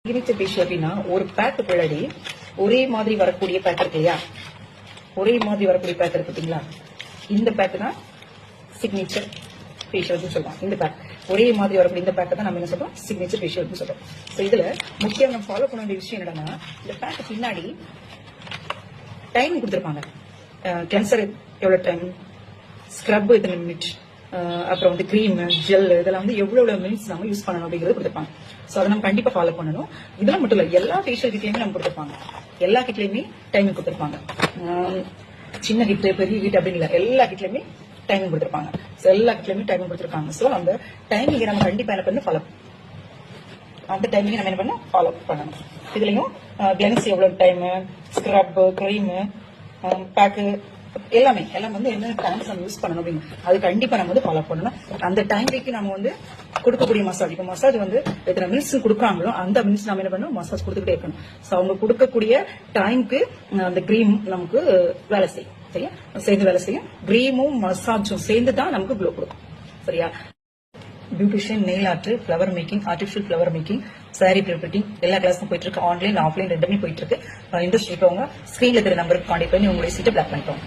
Signature facial அப்படின்னா ஒரு bag பின்னாடி ஒரே மாதிரி வரக்கூடிய பேக் இருக்கு இல்லையா, ஒரே மாதிரி வரக்கூடிய பேக் இருக்கு பார்த்தீங்களா, இந்த பேக் தான் சிக்னேச்சர் ஃபேஷியல் சொல்றோம். இந்த பேக் ஒரே மாதிரி வரக்கூடிய இந்த பேக்கை தான் நம்ம என்ன சொல்றோம், சிக்னேச்சர் ஃபேஷியல் சொல்றோம். ஸோ இதுல முக்கியம் நம்ம ஃபாலோ பண்ண வேண்டிய விஷயம் என்னன்னா, இந்த பேக்கு பின்னாடி டைம் கொடுத்துருப்பாங்க. கிளென்சர் எவ்வளவு டைம், ஸ்க்ரப் எத்தனை மினிட், அப்புறம் வந்து கிரீம், ஜெல் இதெல்லாம் வந்து எவ்வளவு மினிட்ஸ் நம்ம யூஸ் பண்ணணும் அப்படிங்கிறது கொடுத்துருப்பாங்க. ஸோ அதை நம்ம கண்டிப்பா ஃபாலோ பண்ணணும். இதெல்லாம் மட்டும் இல்ல, எல்லா ஃபேஷியல் கிட்லயுமே நம்ம கொடுத்துருப்பாங்க. எல்லா கிட்லயுமே டைமிங் கொடுத்துருப்பாங்க. சின்ன கிட் பெரிய கிட் அப்படின்னு இல்லை, எல்லா கிட்லயுமே டைமிங் கொடுத்துருப்பாங்க. ஸோ எல்லா கிட்லயுமே டைமிங் கொடுத்துருக்காங்க. ஸோ அந்த டைமிங்கை நம்ம கண்டிப்பா என்ன பண்ணி ஃபாலோ அந்த டைமிங்கை நம்ம என்ன பண்ண ஃபாலோ பண்ணணும். இதுலயும் கிளென்ஸ் எவ்வளவு டைம், ஸ்க்ரப், கிரீம், பேக்கு எல்லாமே எல்லாம் வந்து என்ன டைம்ஸ் நம்ம யூஸ் பண்ணணும் அப்படின்னு அது கண்டிப்பா நம்ம வந்து ஃபாலோ பண்ணணும். அந்த டைமுக்கு நம்ம வந்து கொடுக்கக்கூடிய மசாஜ், இப்போ மசாஜ் வந்து எத்தனை மினிட்ஸ் கொடுக்குறாங்களோ அந்த மினிட்ஸ் நம்ம என்ன பண்ணணும், மசாஜ் கொடுத்துக்கிட்டே இருக்கணும். ஸோ அவங்க கொடுக்கக்கூடிய டைமுக்கு அந்த கிரீம் நமக்கு வேலை செய்யும். சரியா, சேர்ந்து வேலை செய்யும். கிரீமும் மசாஜும் சேர்ந்து தான் நமக்கு க்ளோ கொடுக்கும். சரியா, beautician, nail art, flower making, artificial flower making, sorry preparing எல்லா கிளாஸும் போயிட்டு இருக்கு. ஆன்லைன் ஆஃப்லைன் ரெண்டுமே போயிட்டு இருக்கு. இன்ட்ரெஸ்ட் இருக்கவங்க ஸ்கிரீன்ல தெரிய நம்பருக்கு கான்டெக்ட் பண்ணி உங்களுடைய சீட்டை பிளாக் பண்ணிக்கோங்க.